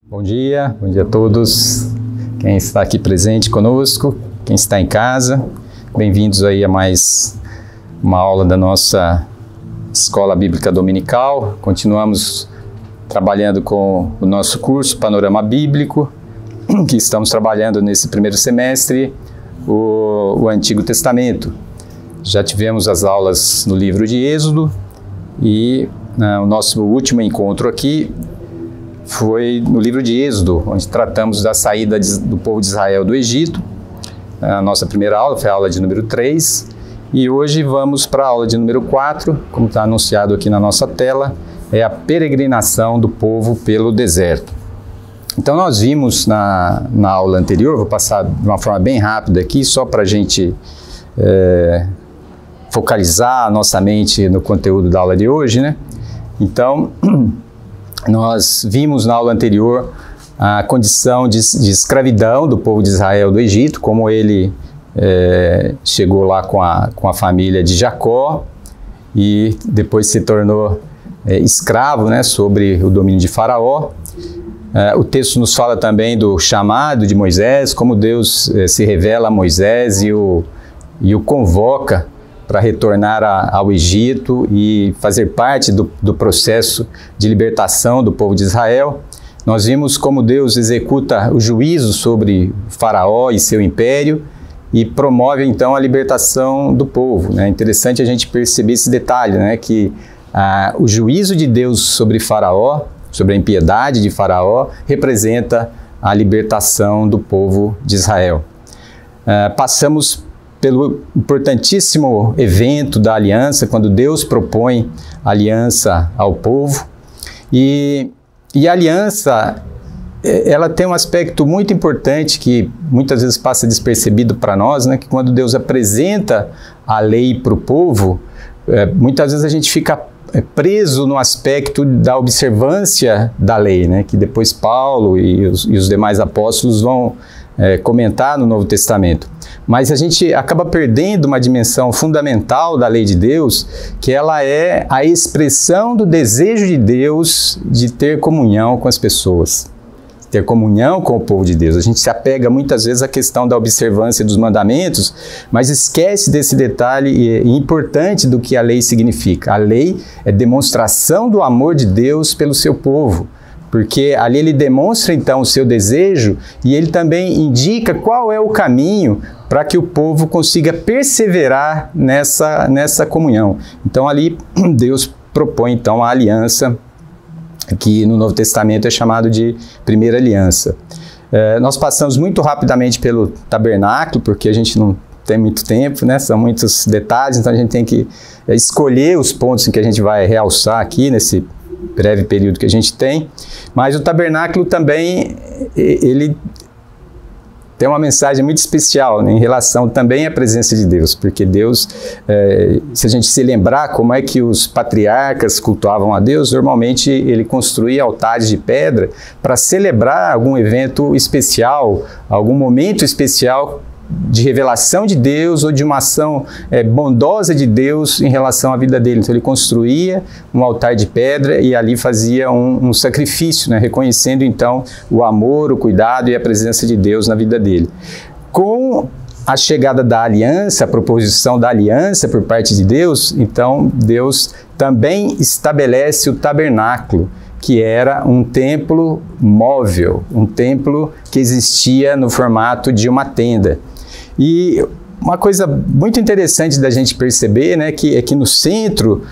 Bom dia a todos, quem está aqui presente conosco, quem está em casa, bem-vindos aí a mais uma aula da nossa Escola Bíblica Dominical. Continuamos trabalhando com o nosso curso Panorama Bíblico, que estamos trabalhando nesse primeiro semestre, o Antigo Testamento. Já tivemos as aulas no livro de Êxodo e o nosso último encontro aqui foi no livro de Êxodo, onde tratamos da saída do povo de Israel do Egito. A nossa primeira aula foi a aula de número 3 e hoje vamos para a aula de número 4, como está anunciado aqui na nossa tela, é a peregrinação do povo pelo deserto. Então nós vimos na aula anterior, vou passar de uma forma bem rápida aqui, só para a gente focalizar a nossa mente no conteúdo da aula de hoje, né? Então, nós vimos na aula anterior a condição de escravidão do povo de Israel do Egito, como ele chegou lá com a família de Jacó e depois se tornou escravo, né, sobre o domínio de Faraó. O texto nos fala também do chamado de Moisés, como Deus se revela a Moisés e o convoca para retornar ao Egito e fazer parte do processo de libertação do povo de Israel. Nós vimos como Deus executa o juízo sobre Faraó e seu império e promove então a libertação do povo. É interessante a gente perceber esse detalhe, né, que o juízo de Deus sobre Faraó, sobre a impiedade de Faraó, representa a libertação do povo de Israel. Passamos pelo importantíssimo evento da aliança, quando Deus propõe aliança ao povo. E a aliança, ela tem um aspecto muito importante que muitas vezes passa despercebido para nós, né? Que quando Deus apresenta a lei para o povo, muitas vezes a gente fica preso no aspecto da observância da lei, né? Que depois Paulo e os demais apóstolos vão comentar no Novo Testamento. Mas a gente acaba perdendo uma dimensão fundamental da lei de Deus, que ela é a expressão do desejo de Deus de ter comunhão com as pessoas, ter comunhão com o povo de Deus. A gente se apega muitas vezes à questão da observância dos mandamentos, mas esquece desse detalhe importante do que a lei significa. A lei é demonstração do amor de Deus pelo seu povo, porque ali ele demonstra então o seu desejo e ele também indica qual é o caminho para que o povo consiga perseverar nessa comunhão. Então ali Deus propõe então a aliança, que no Novo Testamento é chamado de primeira aliança. Nós passamos muito rapidamente pelo tabernáculo, porque a gente não tem muito tempo, né? São muitos detalhes, então a gente tem que escolher os pontos em que a gente vai realçar aqui nesse breve período que a gente tem. Mas o tabernáculo também, ele tem uma mensagem muito especial, né, em relação também à presença de Deus, porque Deus, se a gente se lembrar como é que os patriarcas cultuavam a Deus, normalmente ele construía altares de pedra para celebrar algum evento especial, algum momento especial de revelação de Deus ou de uma ação bondosa de Deus em relação à vida dele. Então ele construía um altar de pedra e ali fazia um sacrifício, né, reconhecendo então o amor, o cuidado e a presença de Deus na vida dele. Com a chegada da aliança, a proposição da aliança por parte de Deus, então Deus também estabelece o tabernáculo, que era um templo móvel, um templo que existia no formato de uma tenda. E uma coisa muito interessante da gente perceber, né, é que no centro,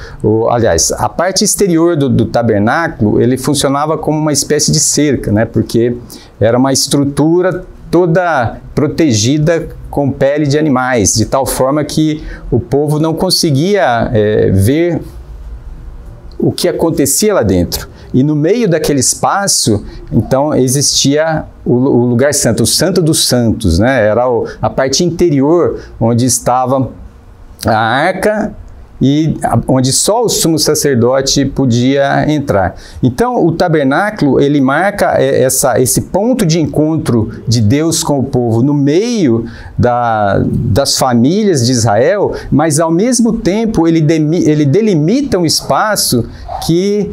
aliás, a parte exterior do tabernáculo, ele funcionava como uma espécie de cerca, né, porque era uma estrutura toda protegida com pele de animais, de tal forma que o povo não conseguia ver o que acontecia lá dentro. E no meio daquele espaço, então, existia o lugar santo, o Santo dos Santos, né? Era a parte interior onde estava a arca e onde só o sumo sacerdote podia entrar. Então, o tabernáculo, ele marca esse ponto de encontro de Deus com o povo no meio das famílias de Israel, mas ao mesmo tempo ele delimita um espaço que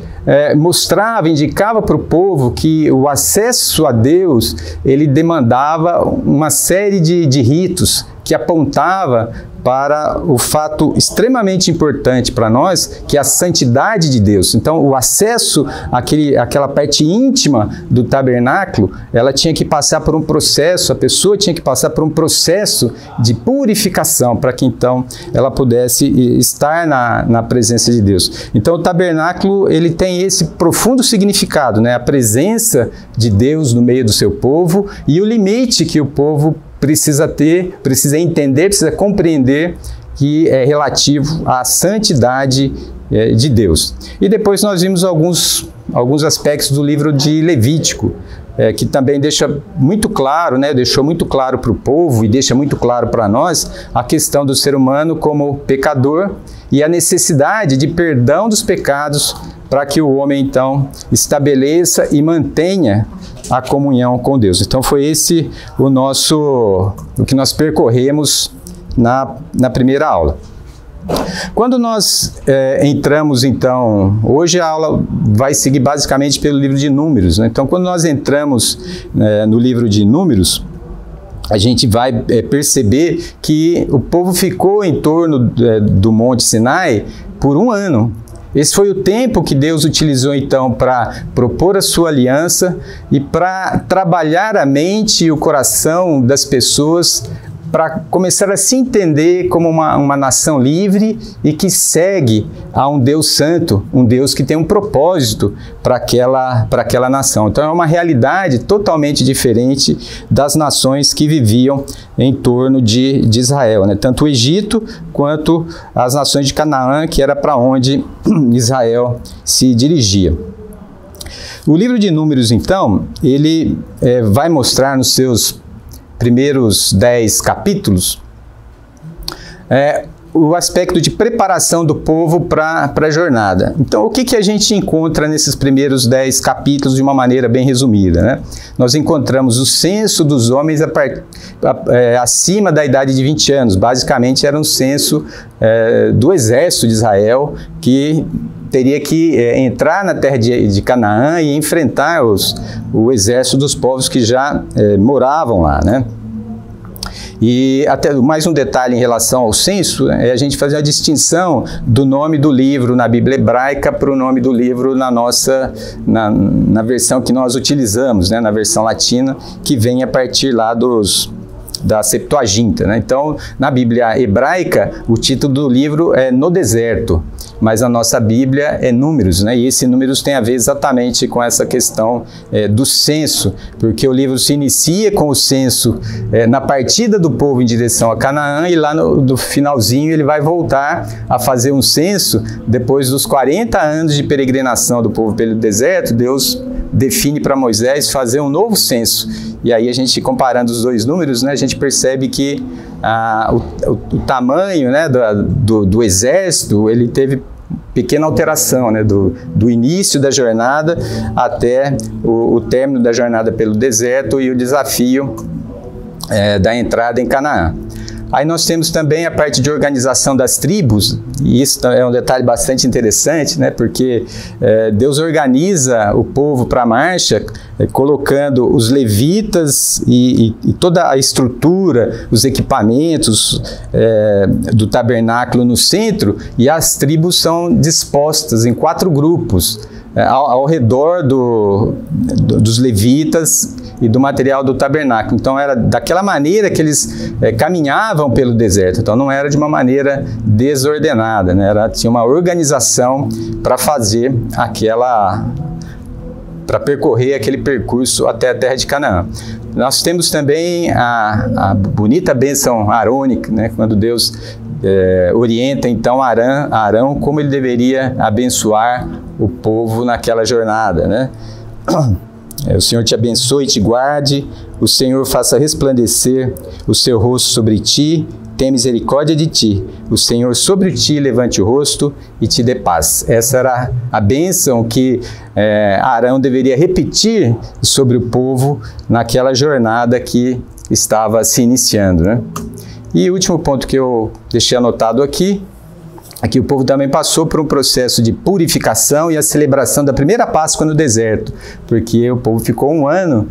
mostrava, indicava para o povo que o acesso a Deus, ele demandava uma série de ritos que apontava para o fato extremamente importante para nós, que é a santidade de Deus. Então, o acesso àquela parte íntima do tabernáculo, ela tinha que passar por um processo, a pessoa tinha que passar por um processo de purificação, para que então ela pudesse estar na presença de Deus. Então, o tabernáculo, ele tem esse profundo significado, né? A presença de Deus no meio do seu povo e o limite que o povo precisa ter, precisa entender, precisa compreender, que é relativo à santidade de Deus. E depois nós vimos alguns aspectos do livro de Levítico, que também deixa muito claro, né, deixou muito claro para o povo e deixa muito claro para nós a questão do ser humano como pecador e a necessidade de perdão dos pecados para que o homem então estabeleça e mantenha a comunhão com Deus. Então foi esse o que nós percorremos na primeira aula. Quando nós entramos, então, hoje a aula vai seguir basicamente pelo livro de Números, né? Então, quando nós entramos no livro de Números, a gente vai perceber que o povo ficou em torno do Monte Sinai por um ano. Esse foi o tempo que Deus utilizou, então, para propor a sua aliança e para trabalhar a mente e o coração das pessoas para começar a se entender como uma nação livre e que segue a um Deus santo, um Deus que tem um propósito para aquela nação. Então é uma realidade totalmente diferente das nações que viviam em torno de Israel, né? Tanto o Egito quanto as nações de Canaã, que era para onde Israel se dirigia. O livro de Números, então, ele vai mostrar nos seus primeiros 10 capítulos, o aspecto de preparação do povo para a jornada. Então, o que a gente encontra nesses primeiros 10 capítulos de uma maneira bem resumida, né? Nós encontramos o censo dos homens acima da idade de 20 anos. Basicamente, era um censo do exército de Israel que teria que entrar na terra de Canaã e enfrentar o exército dos povos que já moravam lá, né? E até mais um detalhe em relação ao censo, é a gente fazer a distinção do nome do livro na Bíblia hebraica para o nome do livro na versão que nós utilizamos, né? Na versão latina, que vem a partir lá da Septuaginta, né? Então, na Bíblia hebraica, o título do livro é No Deserto, mas a nossa Bíblia é Números, né? E esse Números tem a ver exatamente com essa questão do censo, porque o livro se inicia com o censo na partida do povo em direção a Canaã, e lá no finalzinho ele vai voltar a fazer um censo depois dos 40 anos de peregrinação do povo pelo deserto. Deus define para Moisés fazer um novo censo. E aí a gente, comparando os dois números, né, a gente percebe que o tamanho, né, do exército, ele teve pequena alteração, né, do início da jornada até o término da jornada pelo deserto e o desafio da entrada em Canaã. Aí nós temos também a parte de organização das tribos, e isso é um detalhe bastante interessante, né? Porque Deus organiza o povo para a marcha, colocando os levitas e toda a estrutura, os equipamentos do tabernáculo no centro, e as tribos são dispostas em 4 grupos ao redor dos levitas e do material do tabernáculo. Então era daquela maneira que eles caminhavam pelo deserto. Então não era de uma maneira desordenada, né? Tinha uma organização para fazer para percorrer aquele percurso até a terra de Canaã. Nós temos também a bonita bênção arônica, né? Quando Deus orienta então Arão como ele deveria abençoar o povo naquela jornada, né? O Senhor te abençoe e te guarde, o Senhor faça resplandecer o seu rosto sobre ti tenha misericórdia de ti. O Senhor sobre ti levante o rosto e te dê paz. Essa era a bênção que Arão deveria repetir sobre o povo naquela jornada que estava se iniciando, né? E o último ponto que eu deixei anotado aqui, é que o povo também passou por um processo de purificação e a celebração da primeira Páscoa no deserto, porque o povo ficou um ano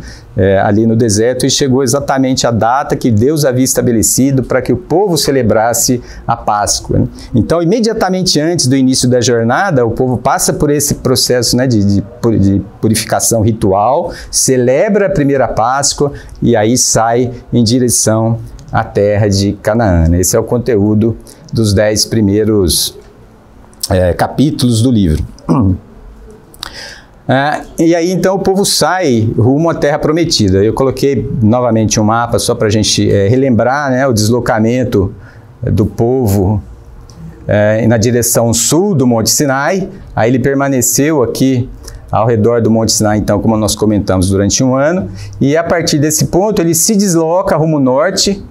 ali no deserto e chegou exatamente a data que Deus havia estabelecido para que o povo celebrasse a Páscoa, né? Então, imediatamente antes do início da jornada, o povo passa por esse processo, né, de purificação ritual, celebra a primeira Páscoa e aí sai em direção à terra de Canaã. Esse é o conteúdo dos 10 primeiros capítulos do livro. E aí então o povo sai rumo à terra prometida. Eu coloquei novamente um mapa só para a gente relembrar, né, o deslocamento do povo na direção sul do Monte Sinai. Aí ele permaneceu aqui ao redor do Monte Sinai, então, como nós comentamos, durante um ano. E a partir desse ponto ele se desloca rumo norte.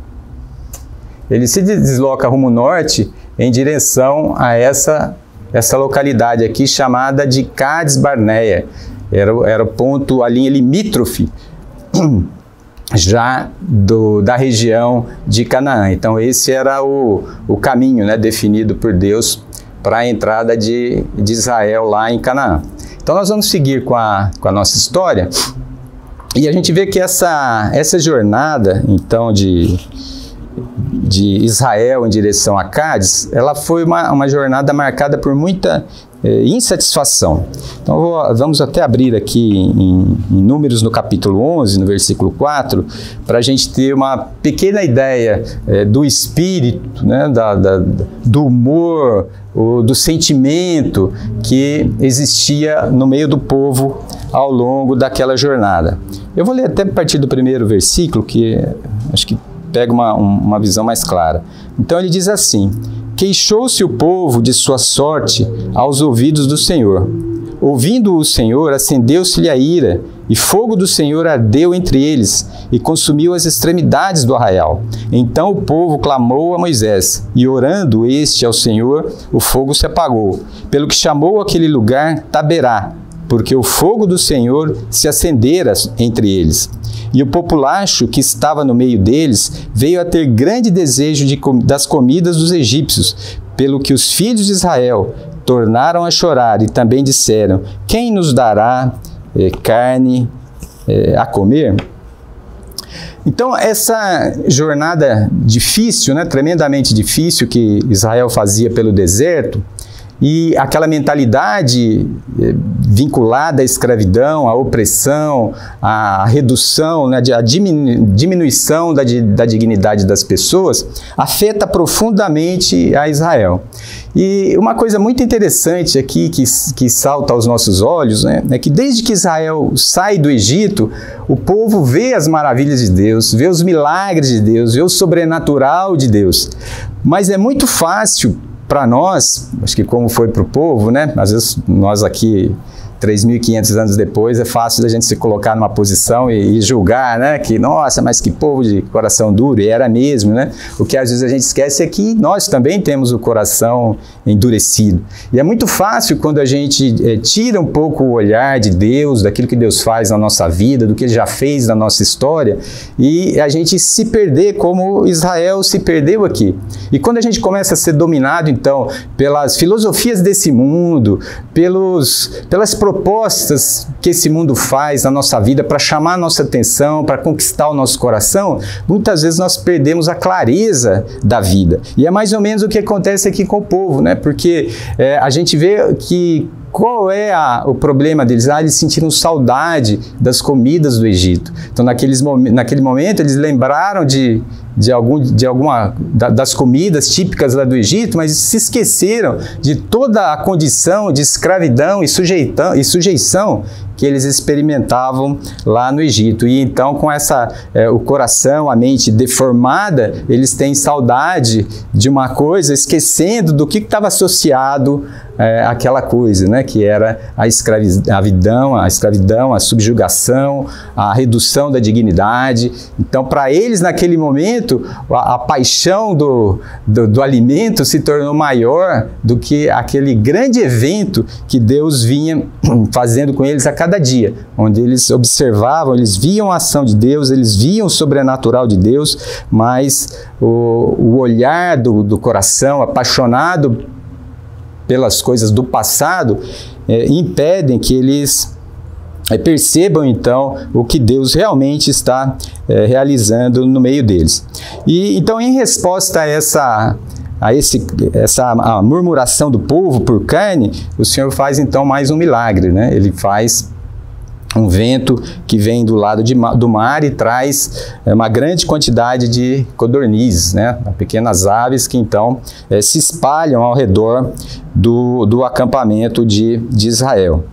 Ele se desloca rumo norte em direção a essa localidade aqui chamada de Cades Barneia. Era o ponto, a linha limítrofe já da região de Canaã. Então esse era o caminho, né, definido por Deus para a entrada de Israel lá em Canaã. Então nós vamos seguir com a nossa história e a gente vê que essa jornada então de Israel em direção a Cádiz, ela foi uma jornada marcada por muita insatisfação. Então vamos até abrir aqui em Números no capítulo 11, no versículo 4, para a gente ter uma pequena ideia do espírito, né, do humor, do sentimento que existia no meio do povo ao longo daquela jornada. Eu vou ler até a partir do primeiro versículo, que acho que pega uma visão mais clara. Então ele diz assim: queixou-se o povo de sua sorte aos ouvidos do Senhor. Ouvindo o Senhor, acendeu-se-lhe a ira, e fogo do Senhor ardeu entre eles, e consumiu as extremidades do arraial. Então o povo clamou a Moisés, e orando este ao Senhor, o fogo se apagou, pelo que chamou aquele lugar Taberá, porque o fogo do Senhor se acendera entre eles. E o populacho que estava no meio deles veio a ter grande desejo das comidas dos egípcios, pelo que os filhos de Israel tornaram a chorar e também disseram: quem nos dará carne a comer? Então essa jornada difícil, né, tremendamente difícil que Israel fazia pelo deserto, e aquela mentalidade vinculada à escravidão, à opressão, à redução, né, à diminuição da dignidade das pessoas, afeta profundamente a Israel. E uma coisa muito interessante aqui que salta aos nossos olhos, né, é que desde que Israel sai do Egito, o povo vê as maravilhas de Deus, vê os milagres de Deus, vê o sobrenatural de Deus. Mas é muito fácil para nós, acho que como foi para o povo, né? Às vezes nós aqui, 3.500 anos depois, é fácil da gente se colocar numa posição e julgar, né? Que, nossa, mas que povo de coração duro, e era mesmo, né? O que às vezes a gente esquece é que nós também temos o coração endurecido. E é muito fácil quando a gente tira um pouco o olhar de Deus, daquilo que Deus faz na nossa vida, do que Ele já fez na nossa história, e a gente se perder como Israel se perdeu aqui. E quando a gente começa a ser dominado, então, pelas filosofias desse mundo, pelas propostas que esse mundo faz na nossa vida para chamar a nossa atenção, para conquistar o nosso coração, muitas vezes nós perdemos a clareza da vida. E é mais ou menos o que acontece aqui com o povo, né? Porque a gente vê que qual é o problema deles? Eles sentiram saudade das comidas do Egito. Então, naquele momento, eles lembraram das comidas típicas lá do Egito, mas se esqueceram de toda a condição de escravidão e sujeição que eles experimentavam lá no Egito. E então, com o coração, a mente deformada, eles têm saudade de uma coisa, esquecendo do que estava associado àquela coisa, né? que era a escravidão, a subjugação, a redução da dignidade. Então, para eles, naquele momento, a paixão do alimento se tornou maior do que aquele grande evento que Deus vinha fazendo com eles a cada dia, onde eles observavam, eles viam a ação de Deus, eles viam o sobrenatural de Deus, mas o olhar do coração apaixonado pelas coisas do passado impedem que eles percebam então o que Deus realmente está realizando no meio deles. E então, em resposta a essa murmuração do povo por carne, o Senhor faz então mais um milagre, né? Ele faz um vento que vem do lado do mar e traz uma grande quantidade de codornizes, né? Pequenas aves que então se espalham ao redor do acampamento de Israel.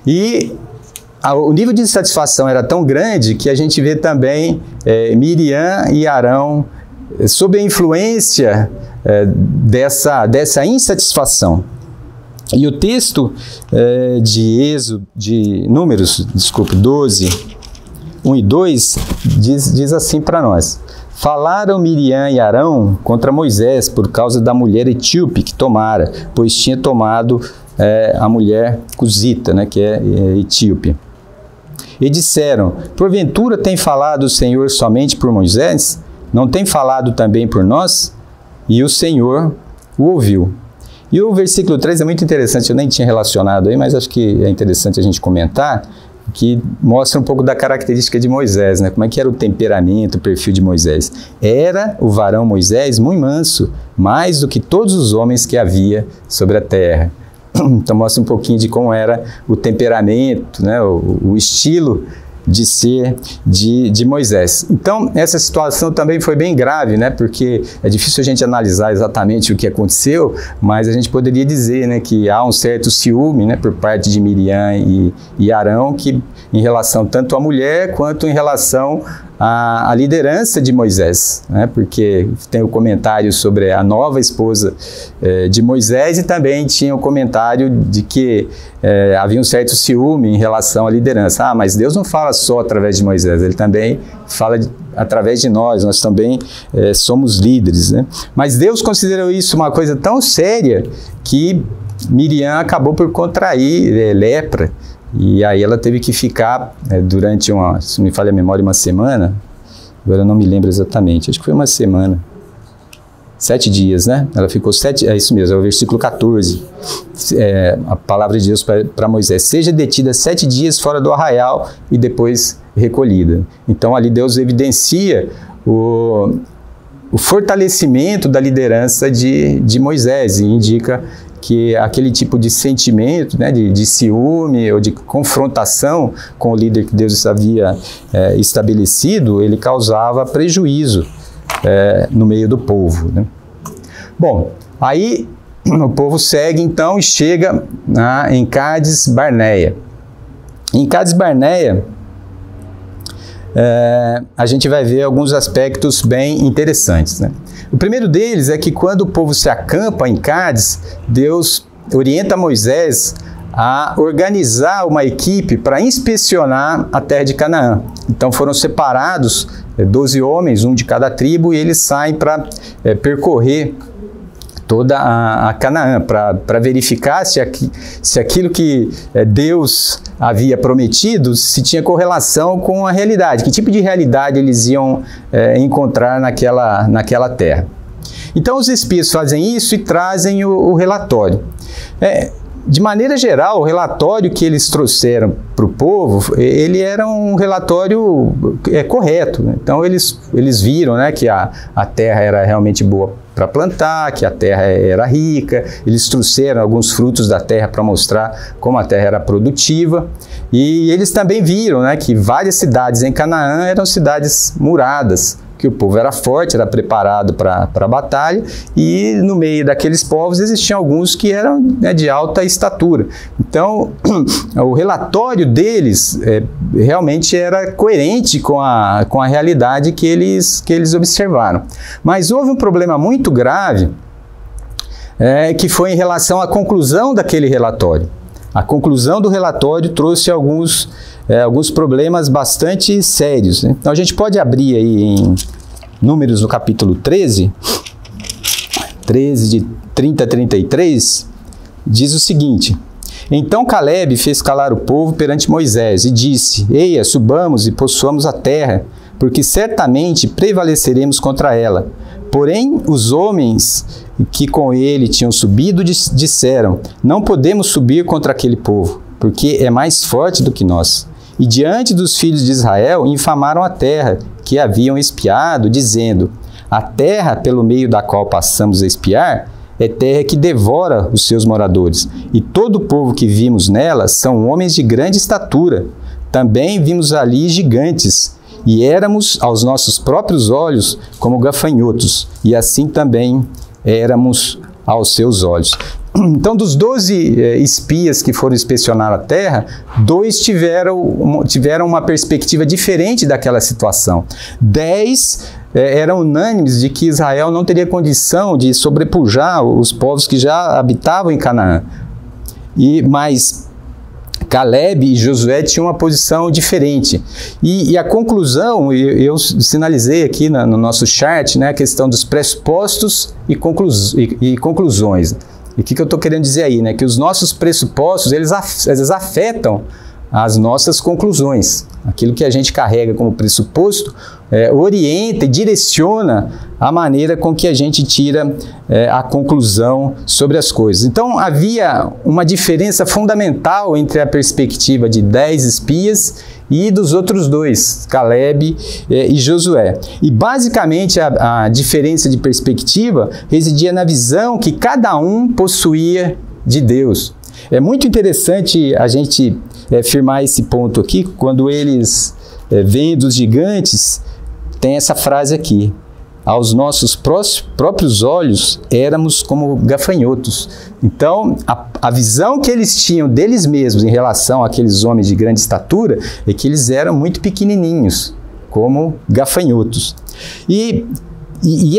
E o nível de insatisfação era tão grande que a gente vê também Miriam e Arão sob a influência dessa insatisfação. E o texto de Números 12, 1 e 2, diz assim para nós: Falaram Miriam e Arão contra Moisés por causa da mulher etíope que tomara, pois tinha tomado a mulher cusita, né, que é etíope. E disseram: Porventura tem falado o Senhor somente por Moisés? Não tem falado também por nós? E o Senhor o ouviu. E o versículo 3 é muito interessante, eu nem tinha relacionado aí, mas acho que é interessante a gente comentar, que mostra um pouco da característica de Moisés, né? Como é que era o temperamento, o perfil de Moisés. Era o varão Moisés muito manso, mais do que todos os homens que havia sobre a terra. Então mostra um pouquinho de como era o temperamento, né? o estilo de ser de Moisés. Então, essa situação também foi bem grave, né? Porque é difícil a gente analisar exatamente o que aconteceu, mas a gente poderia dizer, né, que há um certo ciúme, né, por parte de Miriam e Arão, que em relação tanto à mulher quanto em relação à liderança de Moisés, né? Porque tem o comentário sobre a nova esposa de Moisés e também tinha o comentário de que havia um certo ciúme em relação à liderança. Mas Deus não fala só através de Moisés, Ele também fala através de nós também somos líderes, né? Mas Deus considerou isso uma coisa tão séria que Miriam acabou por contrair lepra. E aí ela teve que ficar durante se me falha a memória, uma semana. Agora eu não me lembro exatamente, acho que foi uma semana. 7 dias, né? Ela ficou 7, é isso mesmo, é o versículo 14. A palavra de Deus para Moisés: seja detida 7 dias fora do arraial e depois recolhida. Então ali Deus evidencia o fortalecimento da liderança de Moisés e indica que aquele tipo de sentimento, né, de ciúme ou de confrontação com o líder que Deus havia estabelecido, ele causava prejuízo no meio do povo, né? Bom, aí o povo segue então e chega em Cádiz Barneia. Em Cádiz Barneia, a gente vai ver alguns aspectos bem interessantes, né? O primeiro deles é que quando o povo se acampa em Cádiz, Deus orienta Moisés a organizar uma equipe para inspecionar a terra de Canaã. Então foram separados 12 homens, um de cada tribo, e eles saem para percorrer toda a Canaã, para verificar se aquilo que Deus havia prometido se tinha correlação com a realidade, que tipo de realidade eles iam encontrar naquela terra. Então os espias fazem isso e trazem o relatório. De maneira geral, o relatório que eles trouxeram para o povo, ele era um relatório correto, né? Então eles viram, né, que a terra era realmente boa para plantar, que a terra era rica, eles trouxeram alguns frutos da terra para mostrar como a terra era produtiva, e eles também viram, né, que várias cidades em Canaã eram cidades muradas, que o povo era forte, era preparado para a batalha, e no meio daqueles povos existiam alguns que eram, né, de alta estatura. Então, o relatório deles realmente era coerente com a realidade que eles observaram. Mas houve um problema muito grave que foi em relação à conclusão daquele relatório. A conclusão do relatório trouxe alguns problemas bastante sérios, né? Então a gente pode abrir aí em Números no capítulo 13 de 30 a 33, diz o seguinte: Então Caleb fez calar o povo perante Moisés e disse: Eia, subamos e possuamos a terra, porque certamente prevaleceremos contra ela. Porém, os homens que com ele tinham subido disseram: Não podemos subir contra aquele povo, porque é mais forte do que nós. E diante dos filhos de Israel infamaram a terra que haviam espiado, dizendo: A terra pelo meio da qual passamos a espiar é terra que devora os seus moradores, e todo o povo que vimos nela são homens de grande estatura. Também vimos ali gigantes, e éramos aos nossos próprios olhos como gafanhotos, e assim também éramos aos seus olhos. Então, dos 12 espias que foram inspecionar a terra, 2 tiveram uma perspectiva diferente daquela situação. 10 eram unânimes de que Israel não teria condição de sobrepujar os povos que já habitavam em Canaã. Mas Caleb e Josué tinham uma posição diferente. E a conclusão, eu sinalizei aqui no nosso chart, né, a questão dos pressupostos e conclusões. E o que eu estou querendo dizer aí? Né? Que os nossos pressupostos, eles afetam as nossas conclusões. Aquilo que a gente carrega como pressuposto orienta e direciona a maneira com que a gente tira a conclusão sobre as coisas. Então, havia uma diferença fundamental entre a perspectiva de 10 espias e dos outros 2, Caleb e Josué. E, basicamente, a diferença de perspectiva residia na visão que cada um possuía de Deus. É muito interessante a gente firmar esse ponto aqui, quando eles vendo os gigantes, tem essa frase aqui: aos nossos próprios olhos éramos como gafanhotos. Então, a visão que eles tinham deles mesmos em relação àqueles homens de grande estatura é que eles eram muito pequenininhos, como gafanhotos. E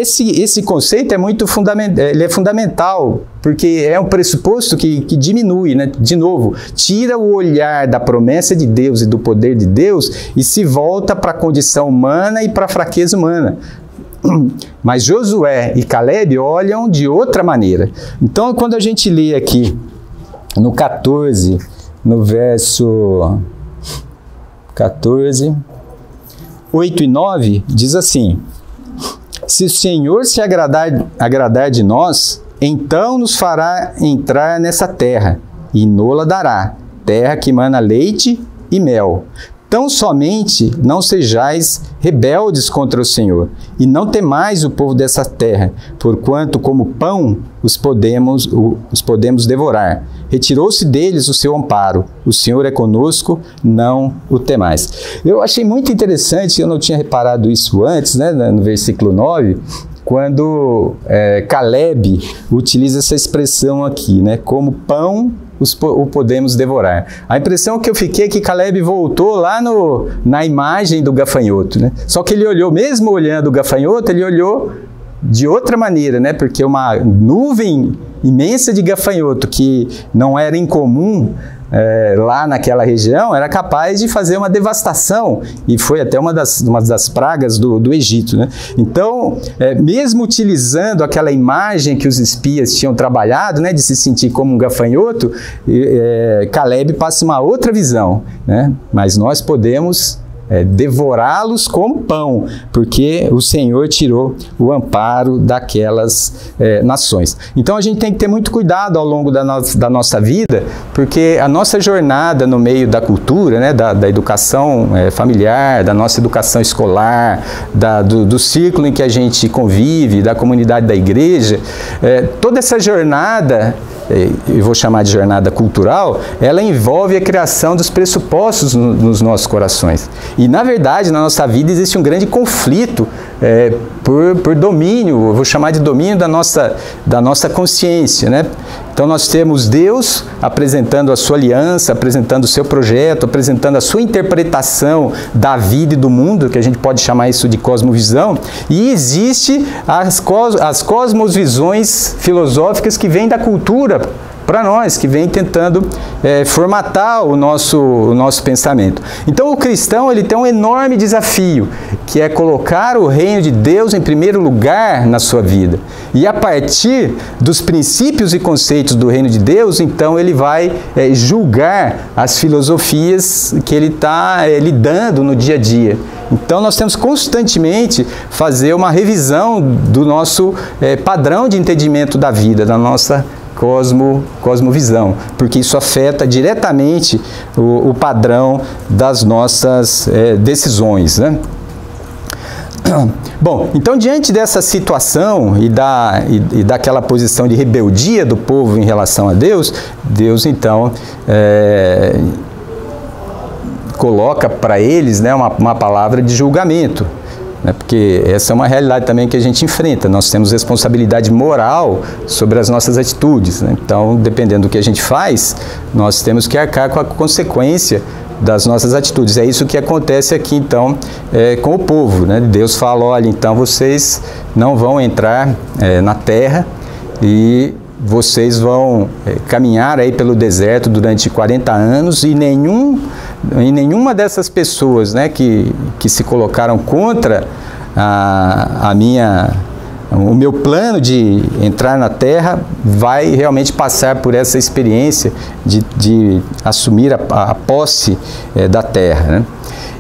esse conceito é muito fundamental, porque é um pressuposto que diminui, né? De novo, tira o olhar da promessa de Deus e do poder de Deus e se volta para a condição humana e para a fraqueza humana. Mas Josué e Caleb olham de outra maneira. Então, quando a gente lê aqui no 14, no verso 14, 8 e 9, diz assim: Se o Senhor se agradar de nós, então nos fará entrar nessa terra, e nola dará, terra que mana leite e mel. Tão somente não sejais rebeldes contra o Senhor, e não temais o povo dessa terra, porquanto como pão os podemos devorar. Retirou-se deles o seu amparo, o Senhor é conosco, não o temais. Eu achei muito interessante, eu não tinha reparado isso antes, né, no versículo 9, quando Caleb utiliza essa expressão aqui, né, como pão o podemos devorar. A impressão que eu fiquei é que Caleb voltou lá na imagem do gafanhoto, né? Só que ele olhou, mesmo olhando o gafanhoto, ele olhou de outra maneira, né? Porque uma nuvem imensa de gafanhoto, que não era incomum lá naquela região, era capaz de fazer uma devastação, e foi até uma das pragas do Egito, né? Então, mesmo utilizando aquela imagem que os espias tinham trabalhado, né, de se sentir como um gafanhoto, Caleb passa uma outra visão, né? Mas nós podemos devorá-los como pão, porque o Senhor tirou o amparo daquelas nações. Então a gente tem que ter muito cuidado ao longo da nossa vida, porque a nossa jornada no meio da cultura, né, da educação familiar, da nossa educação escolar, do círculo em que a gente convive, da comunidade da igreja, toda essa jornada, eu vou chamar de jornada cultural, ela envolve a criação dos pressupostos nos nossos corações. E, na verdade, na nossa vida existe um grande conflito por domínio, eu vou chamar de domínio da nossa consciência, né? Então nós temos Deus apresentando a sua aliança, apresentando o seu projeto, apresentando a sua interpretação da vida e do mundo, que a gente pode chamar isso de cosmovisão, e existe as cosmovisões filosóficas que vêm da cultura para nós, que vem tentando formatar o nosso pensamento. Então o cristão ele tem um enorme desafio, que é colocar o reino de Deus em primeiro lugar na sua vida. E a partir dos princípios e conceitos do reino de Deus, então ele vai julgar as filosofias que ele está lidando no dia a dia. Então nós temos constantemente fazer uma revisão do nosso padrão de entendimento da vida, da nossa cosmovisão, porque isso afeta diretamente o padrão das nossas decisões, né? Bom, então diante dessa situação e daquela posição de rebeldia do povo em relação a Deus, Deus então coloca para eles, né, uma palavra de julgamento. Porque essa é uma realidade também que a gente enfrenta. Nós temos responsabilidade moral sobre as nossas atitudes, né? Então, dependendo do que a gente faz, nós temos que arcar com a consequência das nossas atitudes. É isso que acontece aqui, então, com o povo, né? Deus fala, olha, então vocês não vão entrar na terra e vocês vão caminhar aí pelo deserto durante 40 anos e nenhuma dessas pessoas, né, que se colocaram contra o meu plano de entrar na terra vai realmente passar por essa experiência de assumir a posse da terra, né?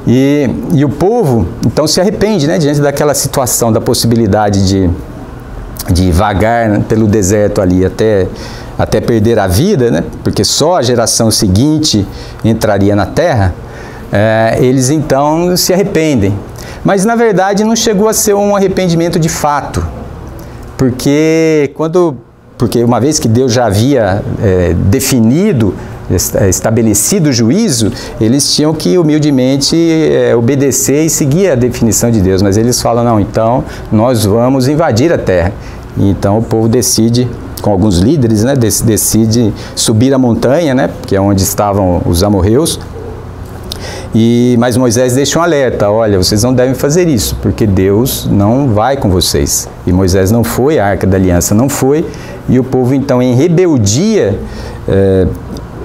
E o povo, então, se arrepende, né, diante daquela situação, da possibilidade de vagar, né, pelo deserto ali até perder a vida, né, porque só a geração seguinte entraria na terra. Eles então se arrependem. Mas na verdade não chegou a ser um arrependimento de fato, porque uma vez que Deus já havia estabelecido o juízo, eles tinham que humildemente obedecer e seguir a definição de Deus, mas eles falam, não, então nós vamos invadir a terra. E então o povo decide, com alguns líderes, né, decide subir a montanha, né, que é onde estavam os amorreus, mas Moisés deixa um alerta, olha, vocês não devem fazer isso, porque Deus não vai com vocês. E Moisés não foi, a Arca da Aliança não foi, e o povo então em rebeldia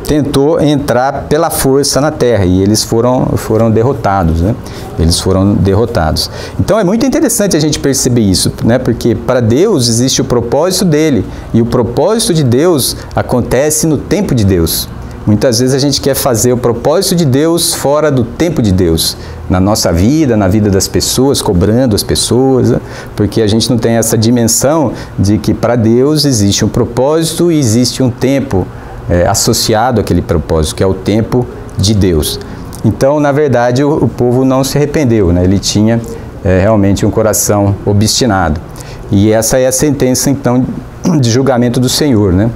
tentou entrar pela força na terra, e eles foram derrotados, né? Eles foram derrotados. Então é muito interessante a gente perceber isso, né? Porque para Deus existe o propósito dele, e o propósito de Deus acontece no tempo de Deus. Muitas vezes a gente quer fazer o propósito de Deus fora do tempo de Deus, na nossa vida, na vida das pessoas, cobrando as pessoas, né? Porque a gente não tem essa dimensão de que para Deus existe um propósito e existe um tempo associado àquele propósito, que é o tempo de Deus. Então, na verdade, o povo não se arrependeu, né? Ele tinha realmente um coração obstinado. E essa é a sentença, então, de julgamento do Senhor, né?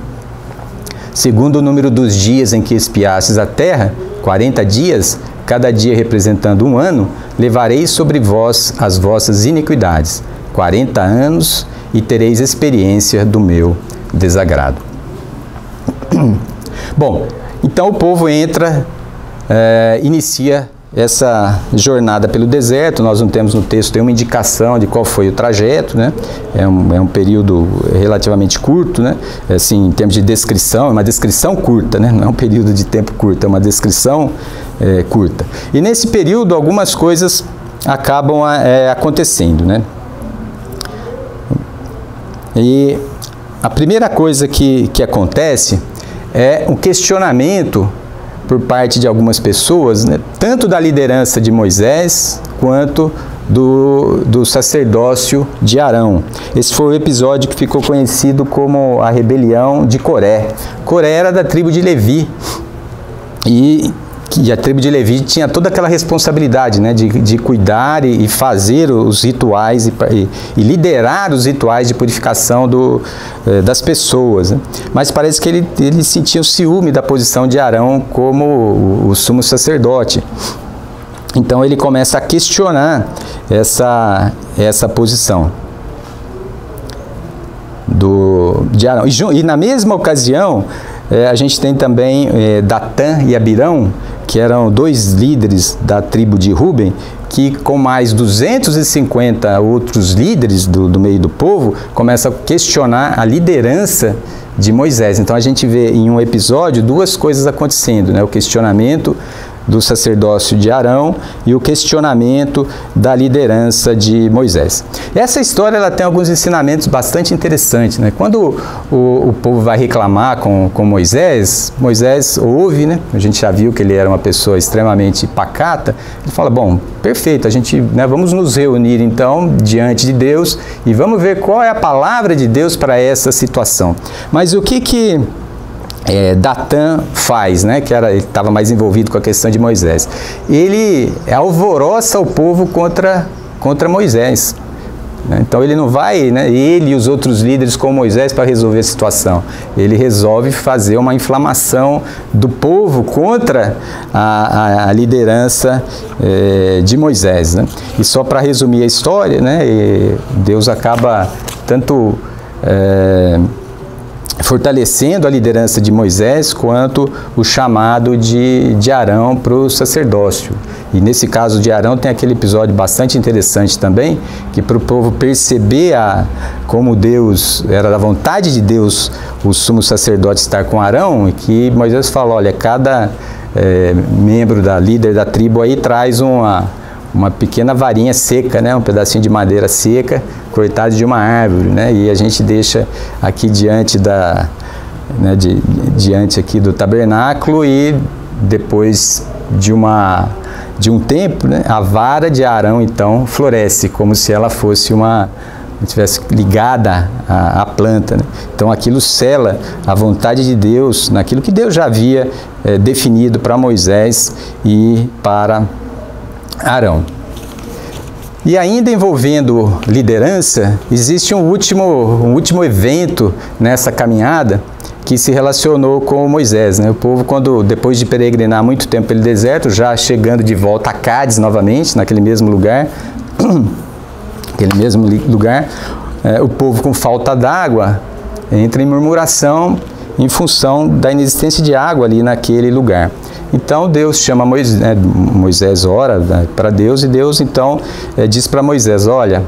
Segundo o número dos dias em que espiastes a terra, 40 dias, cada dia representando um ano, levareis sobre vós as vossas iniquidades, 40 anos, e tereis experiência do meu desagrado. Bom, então o povo inicia essa jornada pelo deserto. Nós não temos no texto nenhuma indicação de qual foi o trajeto, né? É um período relativamente curto, né? Assim, em termos de descrição, é uma descrição curta, né? Não é um período de tempo curto, é uma descrição curta. E nesse período algumas coisas acabam acontecendo, né? E a primeira coisa que acontece é um questionamento por parte de algumas pessoas, né, tanto da liderança de Moisés quanto do sacerdócio de Arão. Esse foi o episódio que ficou conhecido como a rebelião de Coré. Coré era da tribo de Levi e a tribo de Levi tinha toda aquela responsabilidade, né, de cuidar e fazer os rituais e liderar os rituais de purificação das pessoas, né? Mas parece que ele sentia o ciúme da posição de Arão como o sumo sacerdote. Então ele começa a questionar essa posição de Arão. E na mesma ocasião, a gente tem também Datã e Abirão, que eram dois líderes da tribo de Ruben, que com mais 250 outros líderes do meio do povo, começam a questionar a liderança de Moisés. Então a gente vê em um episódio duas coisas acontecendo, né? O questionamento do sacerdócio de Arão e o questionamento da liderança de Moisés. Essa história ela tem alguns ensinamentos bastante interessantes, né? Quando o povo vai reclamar com Moisés, Moisés ouve, né? A gente já viu que ele era uma pessoa extremamente pacata. Ele fala, bom, perfeito, a gente, né, vamos nos reunir então diante de Deus e vamos ver qual é a palavra de Deus para essa situação. Mas o que Datã faz, né, ele estava mais envolvido com a questão de Moisés? Ele alvoroça o povo contra Moisés. Então ele não vai, né, ele e os outros líderes com Moisés para resolver a situação. Ele resolve fazer uma inflamação do povo contra a liderança de Moisés, né? E só para resumir a história, né, Deus acaba tanto fortalecendo a liderança de Moisés quanto o chamado de Arão para o sacerdócio. E nesse caso de Arão tem aquele episódio bastante interessante também, que para o povo perceber como Deus, era da vontade de Deus o sumo sacerdote estar com Arão, e que Moisés falou, olha, cada membro líder da tribo aí traz uma pequena varinha seca, né, um pedacinho de madeira seca, cortado de uma árvore, né, e a gente deixa aqui diante diante aqui do tabernáculo, e depois de um tempo, né, a vara de Arão então floresce, como se ela fosse estivesse ligada à planta, né? Então aquilo sela a vontade de Deus naquilo que Deus já havia definido para Moisés e para Arão. E ainda envolvendo liderança, existe um último evento nessa caminhada que se relacionou com Moisés, né? O povo, depois de peregrinar muito tempo pelo deserto, já chegando de volta a Cádiz novamente, naquele mesmo lugar, o povo com falta d'água entra em murmuração em função da inexistência de água ali naquele lugar. Então Deus chama Moisés, ora para Deus, e Deus então diz para Moisés, olha,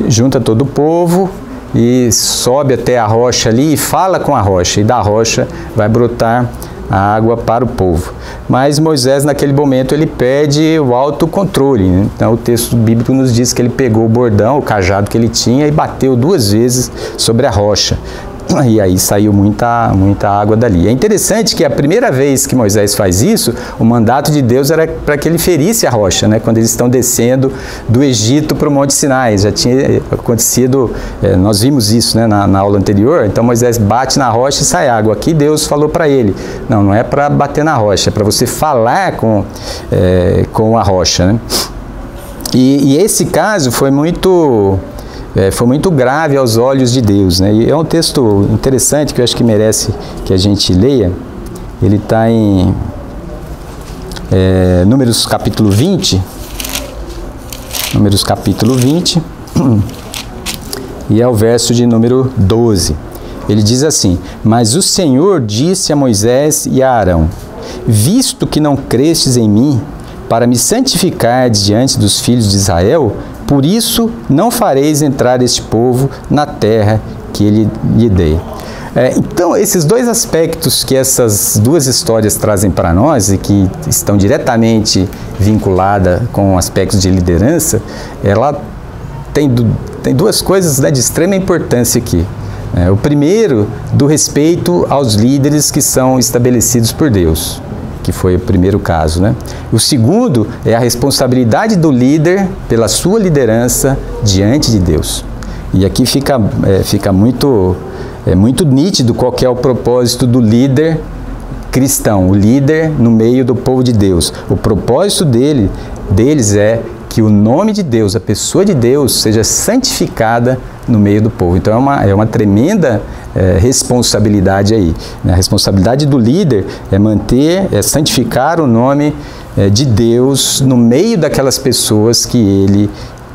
junta todo o povo e sobe até a rocha ali e fala com a rocha, e da rocha vai brotar a água para o povo. Mas Moisés naquele momento ele perde o autocontrole, né? Então o texto bíblico nos diz que ele pegou o bordão, o cajado que ele tinha, e bateu 2 vezes sobre a rocha. E aí saiu muita água dali. É interessante que a primeira vez que Moisés faz isso, o mandato de Deus era para que ele ferisse a rocha, né? Quando eles estão descendo do Egito para o Monte Sinai. Já tinha acontecido, nós vimos isso, né, na aula anterior. Então Moisés bate na rocha e sai água. Aqui Deus falou para ele, não é para bater na rocha, é para você falar com a rocha, né? E esse caso foi muito grave aos olhos de Deus, né? E é um texto interessante que eu acho que merece que a gente leia. Ele está em Números capítulo 20. Números capítulo 20. E é o verso de número 12. Ele diz assim: Mas o Senhor disse a Moisés e a Arão: Visto que não crestes em mim, para me santificar diante dos filhos de Israel, por isso não fareis entrar este povo na terra que ele lhe dei. Então, esses dois aspectos que essas duas histórias trazem para nós e que estão diretamente vinculadas com aspectos de liderança, ela tem duas coisas, né, de extrema importância aqui. O primeiro, do respeito aos líderes que são estabelecidos por Deus, que foi o primeiro caso, né? O segundo é a responsabilidade do líder pela sua liderança diante de Deus. E aqui fica muito nítido qual que é o propósito do líder cristão, o líder no meio do povo de Deus. O propósito deles é que o nome de Deus, a pessoa de Deus, seja santificada no meio do povo. Então é uma tremenda responsabilidade aí, né? A responsabilidade do líder é manter, é santificar o nome de Deus no meio daquelas pessoas que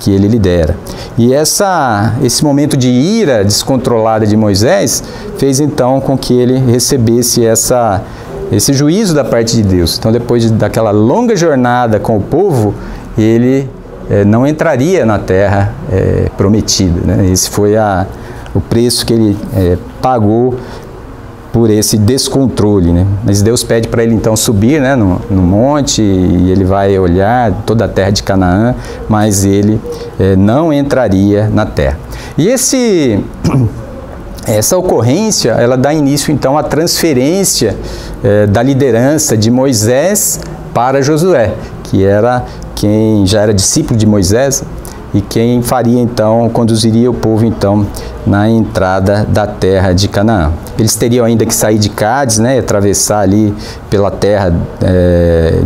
ele lidera. E esse momento de ira descontrolada de Moisés fez então com que ele recebesse esse juízo da parte de Deus. Então, depois daquela longa jornada com o povo, ele não entraria na terra prometida, né? Esse foi o preço que ele pagou por esse descontrole, né? Mas Deus pede para ele então subir, né, no monte, e ele vai olhar toda a terra de Canaã, mas ele não entraria na terra. E essa ocorrência, ela dá início então à transferência da liderança de Moisés para Josué, que era quem já era discípulo de Moisés e quem conduziria o povo então na entrada da terra de Canaã. Eles teriam ainda que sair de Cádiz, né, atravessar ali pela terra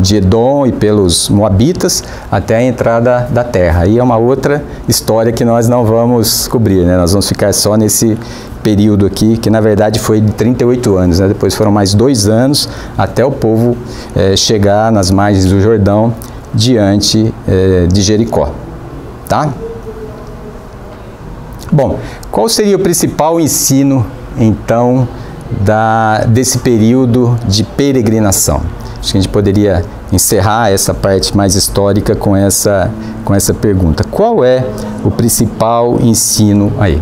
de Edom e pelos Moabitas até a entrada da terra. Aí é uma outra história que nós não vamos cobrir, né? Nós vamos ficar só nesse período aqui, que na verdade foi de 38 anos, né? Depois foram mais 2 anos até o povo chegar nas margens do Jordão, diante de Jericó. Tá? Bom, qual seria o principal ensino, então, desse período de peregrinação? Acho que a gente poderia encerrar essa parte mais histórica com essa pergunta. Qual é o principal ensino aí?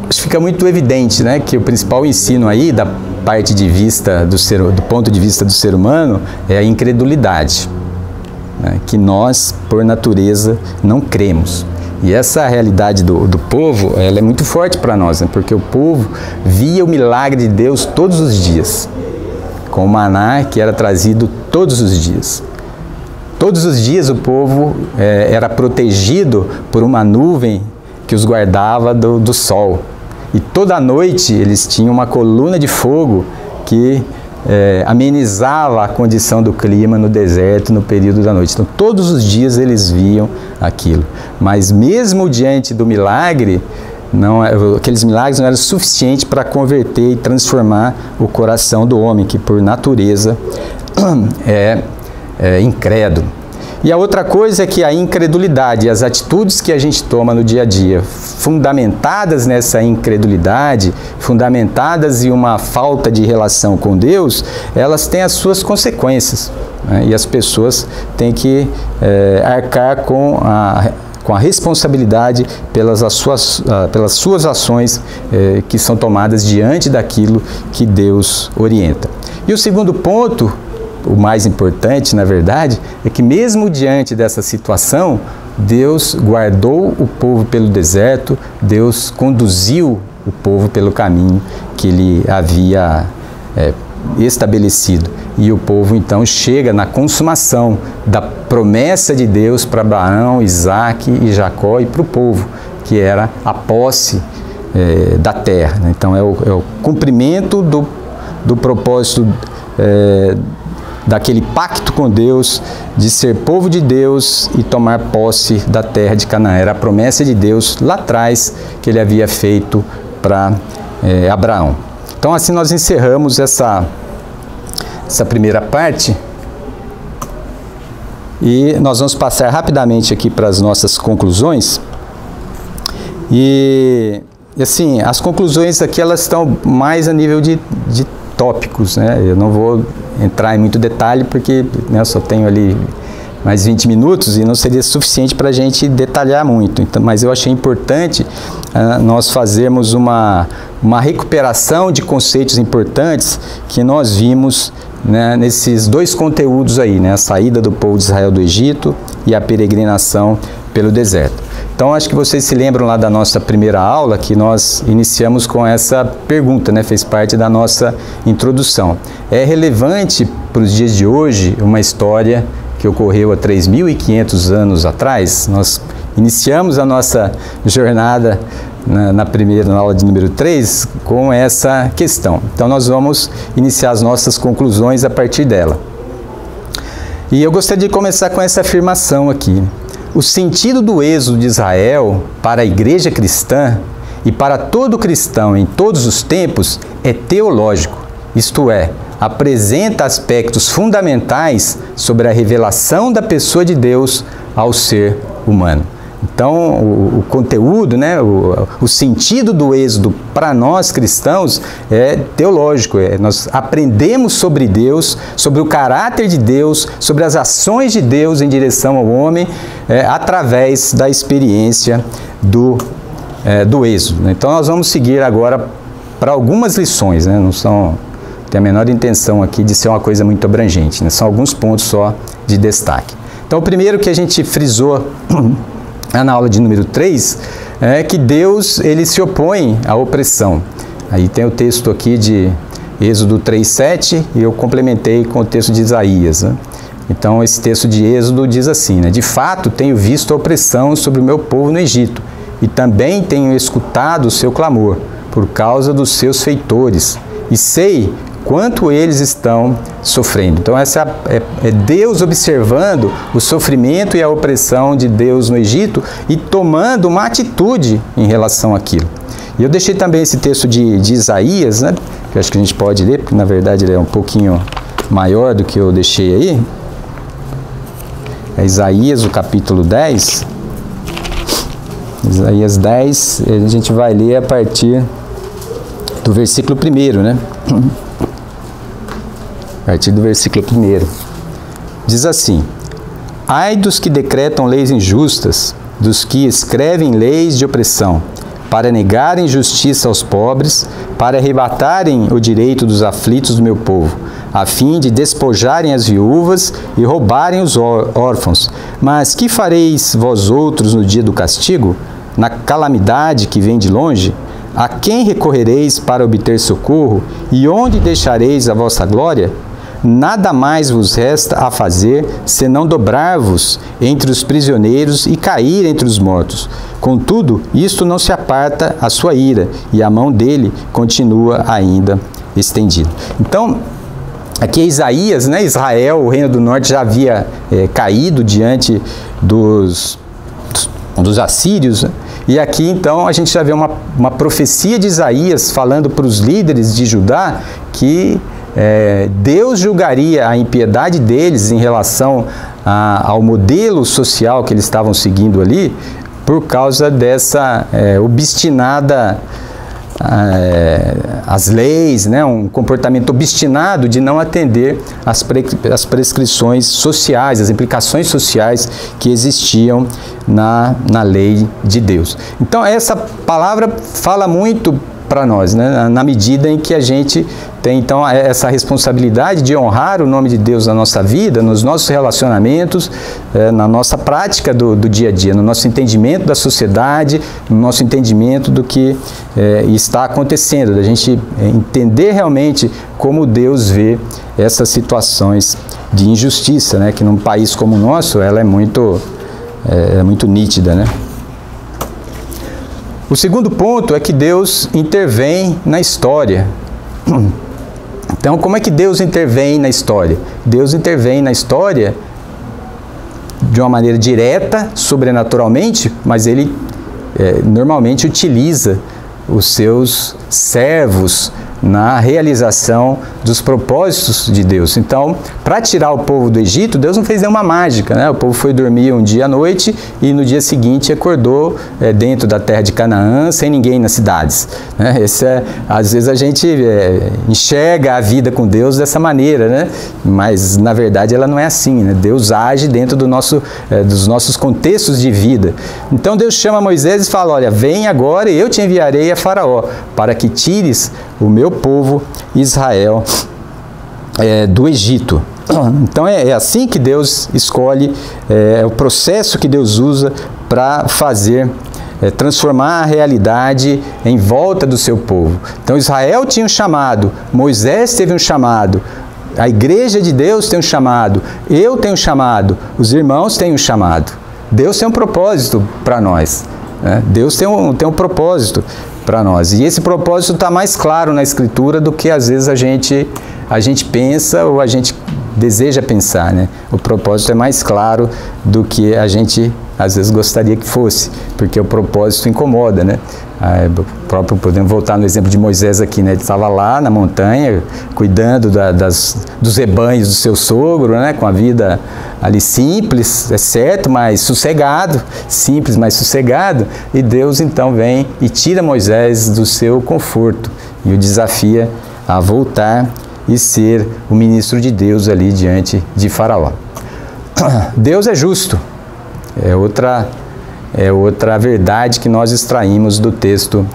Acho que fica muito evidente, né, que o principal ensino aí, da parte de vista do ponto de vista do ser humano, é a incredulidade, né, que nós, por natureza, não cremos. E essa realidade do povo, ela é muito forte para nós, né, porque o povo via o milagre de Deus todos os dias, com o maná que era trazido todos os dias. Todos os dias o povo era protegido por uma nuvem que os guardava do sol. E toda noite eles tinham uma coluna de fogo que amenizava a condição do clima no deserto no período da noite. Então todos os dias eles viam aquilo. Mas mesmo diante do milagre, aqueles milagres não eram suficientes para converter e transformar o coração do homem, que por natureza é incrédulo. E a outra coisa é que a incredulidade e as atitudes que a gente toma no dia a dia, fundamentadas nessa incredulidade, fundamentadas em uma falta de relação com Deus, elas têm as suas consequências, né? E as pessoas têm que arcar com a responsabilidade pelas suas ações que são tomadas diante daquilo que Deus orienta. E o segundo ponto, o mais importante, na verdade, é que mesmo diante dessa situação, Deus guardou o povo pelo deserto, Deus conduziu o povo pelo caminho que Ele havia estabelecido. E o povo, então, chega na consumação da promessa de Deus para Abraão, Isaque e Jacó e para o povo, que era a posse da terra. Então, é o cumprimento do propósito daquele pacto com Deus, de ser povo de Deus e tomar posse da terra de Canaã. Era a promessa de Deus lá atrás que Ele havia feito para Abraão. Então assim nós encerramos essa primeira parte e nós vamos passar rapidamente aqui para as nossas conclusões. E assim, as conclusões aqui elas estão mais a nível de tópicos, né? Eu não vou entrar em muito detalhe porque, né, eu só tenho ali mais 20 minutos e não seria suficiente para a gente detalhar muito. Então, mas eu achei importante nós fazermos uma recuperação de conceitos importantes que nós vimos, né, nesses dois conteúdos aí, né, a saída do povo de Israel do Egito e a peregrinação pelo deserto. Então, acho que vocês se lembram lá da nossa primeira aula, que nós iniciamos com essa pergunta, né? Fez parte da nossa introdução. É relevante para os dias de hoje uma história que ocorreu há 3.500 anos atrás? Nós iniciamos a nossa jornada na aula de número 3 com essa questão. Então, nós vamos iniciar as nossas conclusões a partir dela. E eu gostaria de começar com essa afirmação aqui. O sentido do êxodo de Israel para a igreja cristã e para todo cristão em todos os tempos é teológico, isto é, apresenta aspectos fundamentais sobre a revelação da pessoa de Deus ao ser humano. Então, o conteúdo, né, o sentido do Êxodo para nós cristãos é teológico. Nós aprendemos sobre Deus, sobre o caráter de Deus, sobre as ações de Deus em direção ao homem, através da experiência do Êxodo. Então, nós vamos seguir agora para algumas lições, né, não tem a menor intenção aqui de ser uma coisa muito abrangente, né, são alguns pontos só de destaque. Então, o primeiro que a gente frisou na aula de número 3, é que Deus ele se opõe à opressão. Aí tem o texto aqui de Êxodo 3:7 e eu complementei com o texto de Isaías, né? Então esse texto de Êxodo diz assim, né? De fato tenho visto a opressão sobre o meu povo no Egito e também tenho escutado o seu clamor por causa dos seus feitores e sei quanto eles estão sofrendo. Então essa é Deus observando o sofrimento e a opressão de Deus no Egito e tomando uma atitude em relação àquilo. E eu deixei também esse texto de Isaías, né, que eu acho que a gente pode ler, porque na verdade ele é um pouquinho maior do que eu deixei aí. É Isaías, o capítulo 10. Isaías 10, a gente vai ler a partir do versículo 1, né? A partir do versículo 1. Diz assim: ai dos que decretam leis injustas, dos que escrevem leis de opressão, para negarem justiça aos pobres, para arrebatarem o direito dos aflitos do meu povo, a fim de despojarem as viúvas e roubarem os órfãos. Mas que fareis vós outros no dia do castigo, na calamidade que vem de longe? A quem recorrereis para obter socorro, e onde deixareis a vossa glória? Nada mais vos resta a fazer, senão dobrar-vos entre os prisioneiros e cair entre os mortos. Contudo, isto não se aparta a sua ira, e a mão dele continua ainda estendida. Então, aqui é Isaías, né? Israel, o reino do norte, já havia caído diante dos assírios, né? E aqui então a gente já vê uma profecia de Isaías falando para os líderes de Judá que Deus julgaria a impiedade deles em relação ao modelo social que eles estavam seguindo ali, por causa dessa obstinada as leis, né, um comportamento obstinado de não atender as prescrições sociais, as implicações sociais que existiam na lei de Deus. Então essa palavra fala muito para nós, né, na medida em que a gente tem então essa responsabilidade de honrar o nome de Deus na nossa vida, nos nossos relacionamentos, na nossa prática do dia a dia, no nosso entendimento da sociedade, no nosso entendimento do que está acontecendo, da gente entender realmente como Deus vê essas situações de injustiça, né, que num país como o nosso ela é muito nítida, né? O segundo ponto é que Deus intervém na história. Então, como é que Deus intervém na história? Deus intervém na história de uma maneira direta, sobrenaturalmente, mas Ele normalmente utiliza os seus servos na realização dos propósitos de Deus. Então, para tirar o povo do Egito, Deus não fez nenhuma mágica, né? O povo foi dormir um dia à noite e no dia seguinte acordou dentro da terra de Canaã, sem ninguém nas cidades, né? Às vezes a gente enxerga a vida com Deus dessa maneira, né? Mas na verdade ela não é assim, né? Deus age dentro dos nossos contextos de vida. Então Deus chama Moisés e fala: olha, vem agora e eu te enviarei a Faraó, para que tires o meu povo Israel do Egito. Então é assim que Deus escolhe, é o processo que Deus usa para fazer, transformar a realidade em volta do seu povo. Então Israel tinha um chamado, Moisés teve um chamado, a igreja de Deus tem um chamado, eu tenho um chamado, os irmãos têm um chamado. Deus tem um propósito para nós, né? Deus tem um propósito para nós. E esse propósito está mais claro na Escritura do que às vezes a gente pensa ou a gente deseja pensar, né? O propósito é mais claro do que a gente às vezes gostaria que fosse, porque o propósito incomoda, né? Podemos voltar no exemplo de Moisés aqui, né? Ele estava lá na montanha, cuidando dos rebanhos do seu sogro, né? Com a vida ali simples, é certo, mas sossegado, simples, mas sossegado, e Deus então vem e tira Moisés do seu conforto e o desafia a voltar e ser o ministro de Deus ali diante de Faraó. Deus é justo, é outra verdade que nós extraímos do texto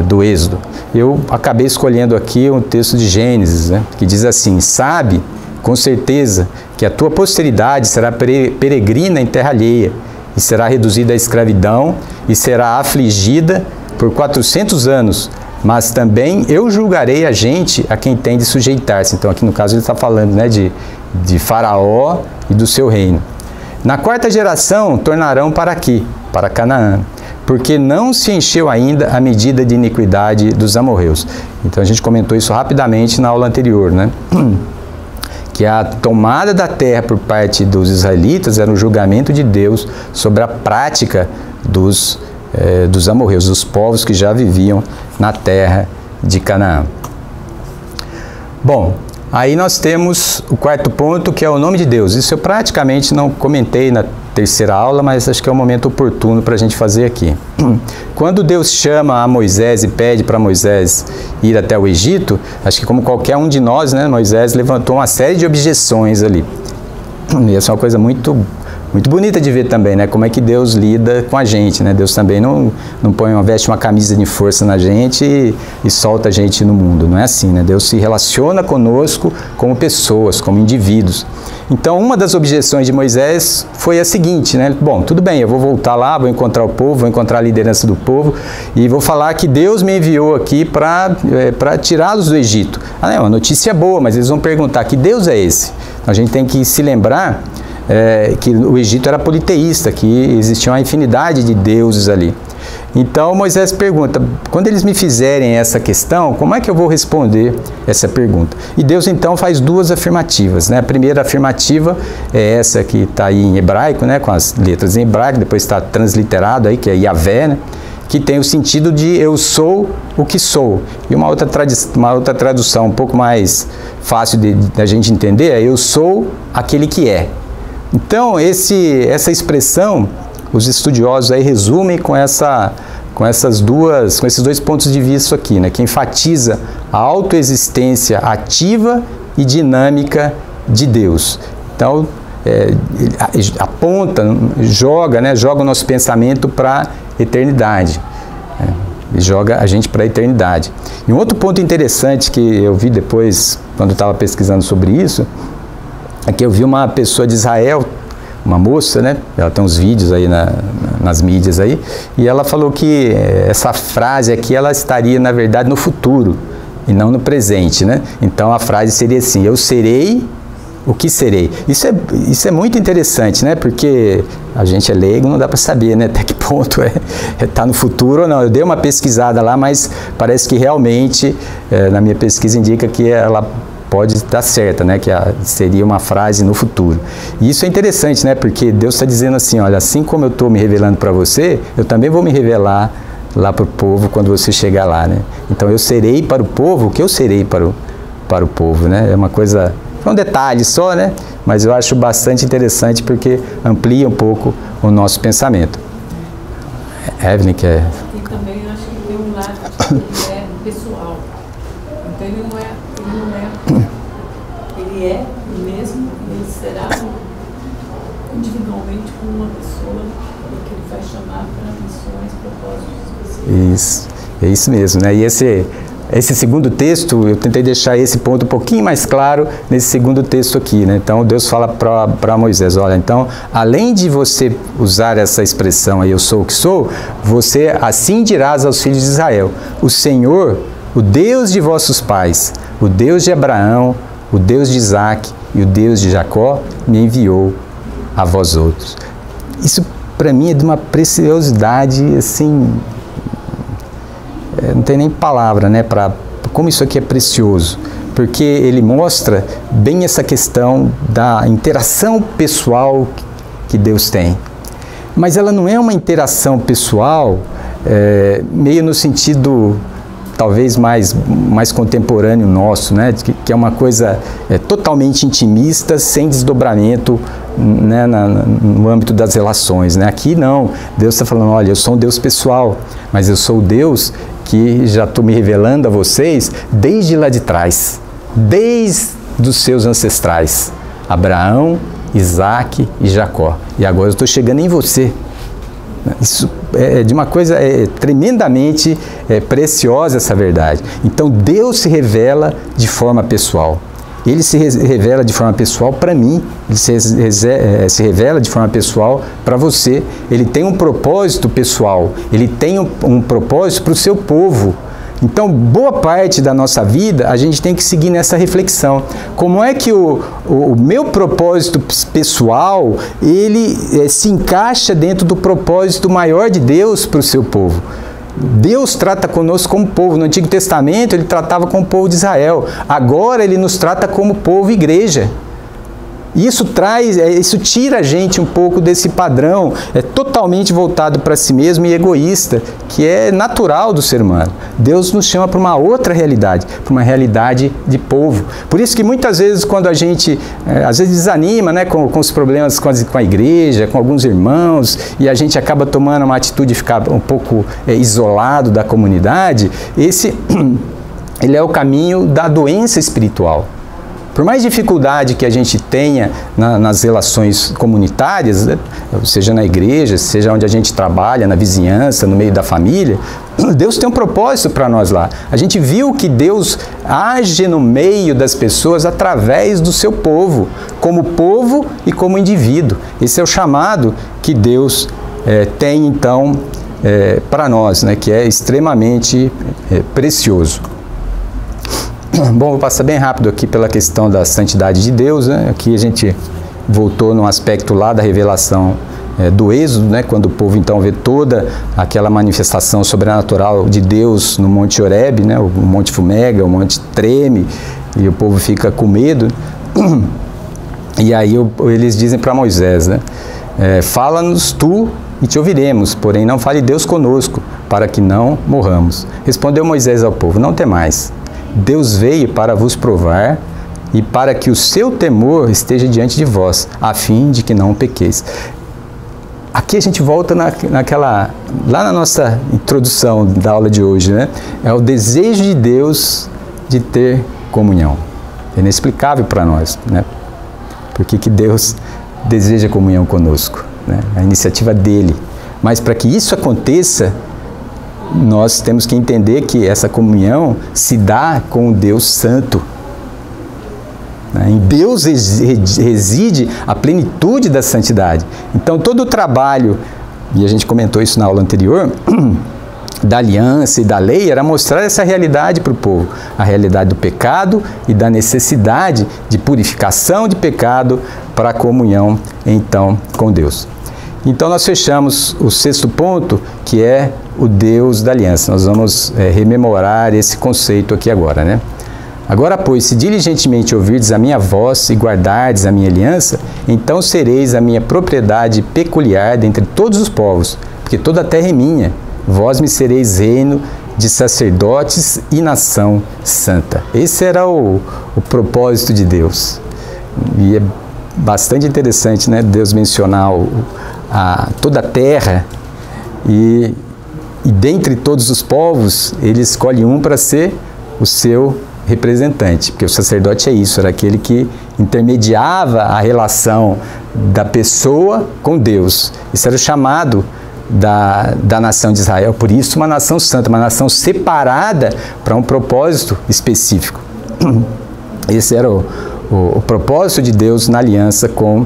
do Êxodo. Eu acabei escolhendo aqui um texto de Gênesis, né, que diz assim: sabe com certeza que a tua posteridade será peregrina em terra alheia, e será reduzida à escravidão, e será afligida por 400 anos, mas também eu julgarei a gente a quem tem de sujeitar-se. Então aqui no caso ele está falando, né, de Faraó e do seu reino. Na quarta geração tornarão para aqui, para Canaã, porque não se encheu ainda a medida de iniquidade dos amorreus. Então a gente comentou isso rapidamente na aula anterior, né? Que a tomada da terra por parte dos israelitas era um julgamento de Deus sobre a prática dos amorreus, dos povos que já viviam na terra de Canaã. Bom, aí nós temos o quarto ponto, que é o nome de Deus. Isso eu praticamente não comentei na terceira aula, mas acho que é o momento oportuno para a gente fazer aqui. Quando Deus chama a Moisés e pede para Moisés ir até o Egito, acho que como qualquer um de nós, né, Moisés levantou uma série de objeções ali. E essa é uma coisa muito bonita de ver também, né? Como é que Deus lida com a gente, né? Deus também não veste uma camisa de força na gente e solta a gente no mundo. Não é assim, né? Deus se relaciona conosco como pessoas, como indivíduos. Então, uma das objeções de Moisés foi a seguinte, né? Bom, tudo bem, eu vou voltar lá, vou encontrar o povo, vou encontrar a liderança do povo e vou falar que Deus me enviou aqui para tirá-los do Egito. É uma notícia boa, mas eles vão perguntar: que Deus é esse? Então, a gente tem que se lembrar que o Egito era politeísta, que existia uma infinidade de deuses ali. Então Moisés pergunta: quando eles me fizerem essa questão, como é que eu vou responder essa pergunta? E Deus então faz duas afirmativas, né? A primeira afirmativa é essa que está aí em hebraico, né? Com as letras em hebraico, depois está transliterado aí, que é Yahvé, né? Que tem o sentido de eu sou o que sou. E uma outra tradução um pouco mais fácil da gente entender é: eu sou aquele que é. Então, essa expressão, os estudiosos aí resumem com esses dois pontos de vista aqui, né, que enfatiza a autoexistência ativa e dinâmica de Deus. Então, aponta, joga o nosso pensamento para a eternidade, e joga a gente para a eternidade. E um outro ponto interessante que eu vi depois, quando eu estava pesquisando sobre isso, aqui eu vi uma pessoa de Israel, uma moça, né? Ela tem uns vídeos aí nas mídias aí, e ela falou que essa frase aqui, ela estaria, na verdade, no futuro, e não no presente, né? Então a frase seria assim: eu serei o que serei. Isso é muito interessante, né? Porque a gente é leigo, não dá para saber, né? Até que ponto tá no futuro ou não. Eu dei uma pesquisada lá, mas parece que realmente, na minha pesquisa, indica que ela pode estar certa, né? Que seria uma frase no futuro. E isso é interessante, né? Porque Deus está dizendo assim: olha, assim como eu estou me revelando para você, eu também vou me revelar lá para o povo quando você chegar lá, né? Então eu serei para o povo o que eu serei para o povo, né? É uma coisa, é um detalhe só, né? Mas eu acho bastante interessante porque amplia um pouco o nosso pensamento. Evelyn quer... E também acho que tem um lado que é pessoal. Então ele não é ele é mesmo, ele será individualmente como uma pessoa que ele vai chamar para missões, propósitos específicos. Isso, é isso mesmo, né? E esse segundo texto, eu tentei deixar esse ponto um pouquinho mais claro nesse segundo texto aqui, né? Então Deus fala para Moisés: olha, então, além de você usar essa expressão aí, eu sou o que sou, você assim dirás aos filhos de Israel: o Senhor, o Deus de vossos pais, o Deus de Abraão, o Deus de Isaac e o Deus de Jacó, me enviou a vós outros. Isso para mim é de uma preciosidade, assim, não tem nem palavra, né, para como isso aqui é precioso, porque ele mostra bem essa questão da interação pessoal que Deus tem. Mas ela não é uma interação pessoal meio no sentido talvez mais contemporâneo nosso, né? Que é uma coisa totalmente intimista, sem desdobramento, né, no âmbito das relações, né? Aqui não, Deus está falando, olha, eu sou um Deus pessoal, mas eu sou o Deus que já estou me revelando a vocês desde lá de trás, desde os seus ancestrais, Abraão, Isaac e Jacó, e agora eu estou chegando em você. Isso é de uma coisa tremendamente preciosa, essa verdade. Então Deus se revela de forma pessoal. Ele se revela de forma pessoal para mim, ele se revela de forma pessoal para você. Ele tem um propósito pessoal, ele tem um propósito para o seu povo. Então, boa parte da nossa vida, a gente tem que seguir nessa reflexão. Como é que o meu propósito pessoal, ele se encaixa dentro do propósito maior de Deus para o seu povo? Deus trata conosco como povo. No Antigo Testamento, ele tratava como povo de Israel. Agora, ele nos trata como povo e igreja. Isso tira a gente um pouco desse padrão totalmente voltado para si mesmo e egoísta, que é natural do ser humano. Deus nos chama para uma outra realidade, para uma realidade de povo. Por isso que muitas vezes quando a gente às vezes desanima, né, com os problemas com a igreja, com alguns irmãos, e a gente acaba tomando uma atitude de ficar um pouco isolado da comunidade, ele é o caminho da doença espiritual. Por mais dificuldade que a gente tenha nas relações comunitárias, né, seja na igreja, seja onde a gente trabalha, na vizinhança, no meio da família, Deus tem um propósito para nós lá. A gente viu que Deus age no meio das pessoas através do seu povo e como indivíduo. Esse é o chamado que Deus tem, então, para nós, né, que é extremamente precioso. Bom, vou passar bem rápido aqui pela questão da santidade de Deus, né? Aqui a gente voltou no aspecto lá da revelação do Êxodo, né? Quando o povo então vê toda aquela manifestação sobrenatural de Deus no Monte Horebe, né? O Monte Fumega, o Monte treme e o povo fica com medo. E aí eles dizem para Moisés, né? Fala-nos tu e te ouviremos, porém não fale Deus conosco, para que não morramos. Respondeu Moisés ao povo, não temais. Deus veio para vos provar e para que o seu temor esteja diante de vós, a fim de que não pequeis. Aqui a gente volta lá na nossa introdução da aula de hoje, né? É o desejo de Deus de ter comunhão. É inexplicável para nós, né? Por que Deus deseja comunhão conosco, né? A iniciativa dele. Mas para que isso aconteça, nós temos que entender que essa comunhão se dá com o Deus Santo. Em Deus reside a plenitude da santidade. Então, todo o trabalho, e a gente comentou isso na aula anterior, da aliança e da lei, era mostrar essa realidade para o povo. A realidade do pecado e da necessidade de purificação de pecado para a comunhão, então, com Deus. Então, nós fechamos o 6º ponto, que é o Deus da aliança. Nós vamos rememorar esse conceito aqui agora, né? Agora, pois, se diligentemente ouvirdes a minha voz e guardardes a minha aliança, então sereis a minha propriedade peculiar dentre todos os povos, porque toda a terra é minha. Vós me sereis reino de sacerdotes e nação santa. Esse era o propósito de Deus. E é bastante interessante, né? Deus mencionar toda a terra e dentre todos os povos, ele escolhe um para ser o seu representante, porque o sacerdote é isso, era aquele que intermediava a relação da pessoa com Deus. Isso era o chamado da nação de Israel, por isso uma nação santa, uma nação separada para um propósito específico. Esse era o propósito de Deus na aliança com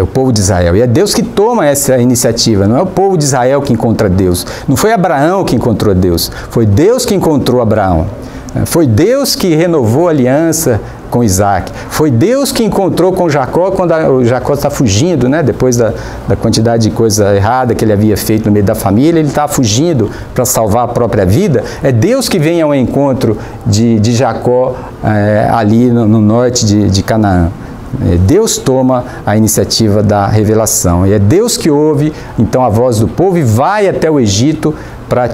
o povo de Israel. E é Deus que toma essa iniciativa, não é o povo de Israel que encontra Deus. Não foi Abraão que encontrou Deus, foi Deus que encontrou Abraão. Foi Deus que renovou a aliança com Isaac. Foi Deus que encontrou com Jacó quando Jacó está fugindo, né? Depois da quantidade de coisa errada que ele havia feito no meio da família, ele está fugindo para salvar a própria vida. É Deus que vem ao encontro de Jacó ali no norte de Canaã. Deus toma a iniciativa da revelação. E é Deus que ouve, então, a voz do povo e vai até o Egito para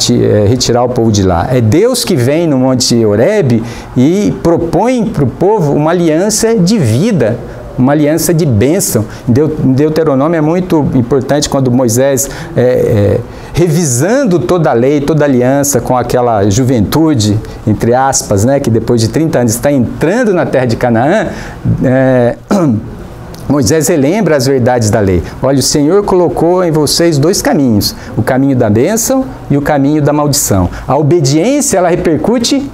retirar o povo de lá. É Deus que vem no Monte Horebe e propõe para o povo uma aliança de vida, uma aliança de bênção. Em Deuteronômio é muito importante quando Moisés, revisando toda a lei, toda a aliança com aquela juventude, entre aspas, né, que depois de 30 anos está entrando na terra de Canaã, Moisés relembra as verdades da lei. Olha, o Senhor colocou em vocês 2 caminhos, o caminho da bênção e o caminho da maldição. A obediência, ela repercute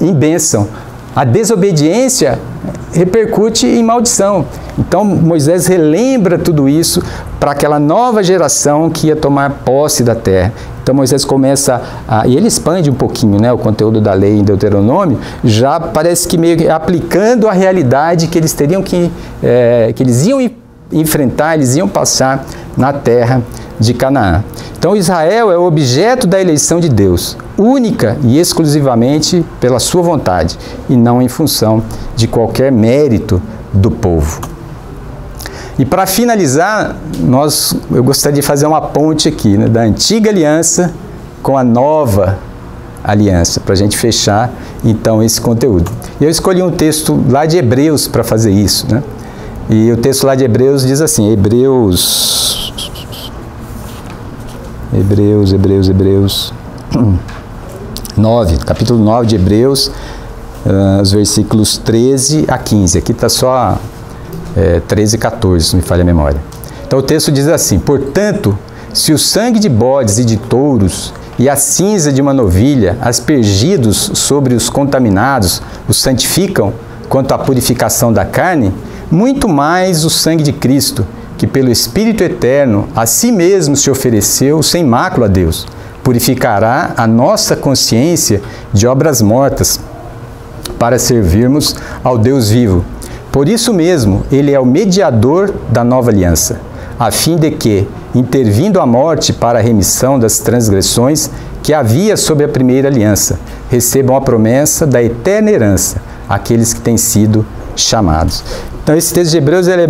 em bênção. A desobediência repercute em maldição. Então, Moisés relembra tudo isso para aquela nova geração que ia tomar posse da terra. Então, Moisés começa e ele expande um pouquinho, né, o conteúdo da lei em Deuteronômio, já parece que meio que aplicando a realidade que eles teriam que eles iam enfrentar, eles iam passar na terra de Canaã. Então, Israel é o objeto da eleição de Deus, única e exclusivamente pela sua vontade, e não em função de qualquer mérito do povo. E para finalizar, eu gostaria de fazer uma ponte aqui, né, da antiga aliança com a nova aliança, para a gente fechar então esse conteúdo. Eu escolhi um texto lá de Hebreus para fazer isso, né? E o texto lá de Hebreus diz assim, Hebreus 9, capítulo 9 de Hebreus, os versículos 13 a 15. Aqui está só 13 e 14, se me falha a memória. Então o texto diz assim: portanto, se o sangue de bodes e de touros e a cinza de uma novilha, aspergidos sobre os contaminados, os santificam quanto à purificação da carne, muito mais o sangue de Cristo, que pelo Espírito Eterno a si mesmo se ofereceu sem mácula a Deus, purificará a nossa consciência de obras mortas, para servirmos ao Deus vivo. Por isso mesmo, ele é o mediador da nova aliança, a fim de que, intervindo a morte para a remissão das transgressões que havia sobre a primeira aliança, recebam a promessa da eterna herança, aqueles que têm sido chamados. Então, esse texto de Hebreus ele é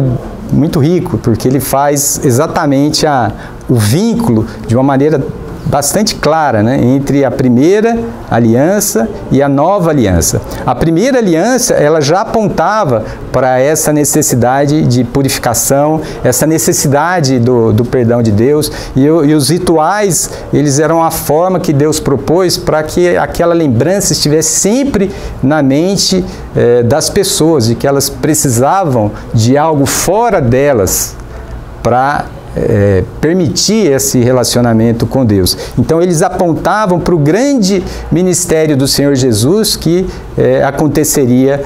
muito rico, porque ele faz exatamente o vínculo de uma maneira bastante clara, né, entre a primeira aliança e a nova aliança. A primeira aliança, ela já apontava para essa necessidade de purificação, essa necessidade do perdão de Deus, e os rituais, eles eram a forma que Deus propôs para que aquela lembrança estivesse sempre na mente das pessoas, e que elas precisavam de algo fora delas para permitir esse relacionamento com Deus. Então eles apontavam para o grande ministério do Senhor Jesus que aconteceria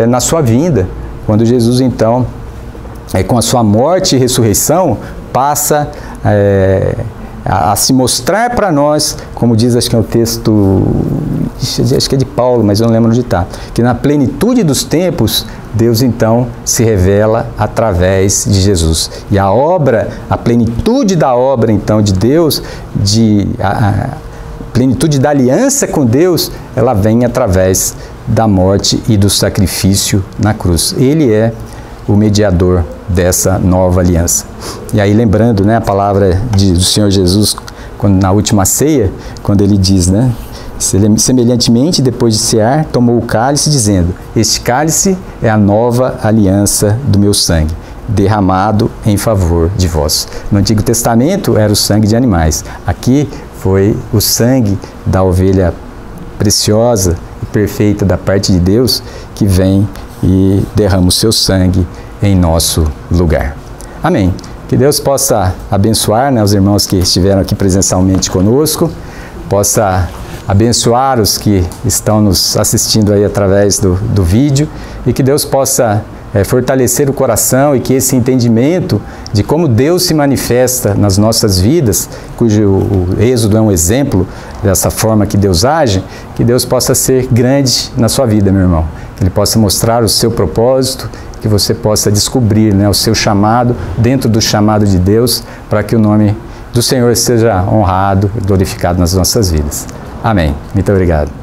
na sua vinda, quando Jesus então, com a sua morte e ressurreição, passa a se mostrar para nós, como diz, acho que é o texto, acho que é de Paulo, mas eu não lembro onde está, que na plenitude dos tempos, Deus então se revela através de Jesus. E a plenitude da obra então de Deus, a plenitude da aliança com Deus, ela vem através da morte e do sacrifício na cruz. Ele é o mediador dessa nova aliança. E aí lembrando, né, a palavra do Senhor Jesus na última ceia, quando ele diz, né, semelhantemente, depois de cear, tomou o cálice, dizendo: este cálice é a nova aliança do meu sangue, derramado em favor de vós. No Antigo Testamento era o sangue de animais. Aqui foi o sangue da ovelha preciosa e perfeita da parte de Deus, que vem e derrama o seu sangue em nosso lugar. Amém. Que Deus possa abençoar, né, os irmãos que estiveram aqui presencialmente conosco, possa abençoar os que estão nos assistindo aí através do vídeo, e que Deus possa fortalecer o coração, e que esse entendimento de como Deus se manifesta nas nossas vidas, cujo o Êxodo é um exemplo dessa forma que Deus age, que Deus possa ser grande na sua vida, meu irmão. Que Ele possa mostrar o seu propósito, que você possa descobrir, né, o seu chamado dentro do chamado de Deus, para que o nome do Senhor seja honrado e glorificado nas nossas vidas. Amém. Muito obrigado.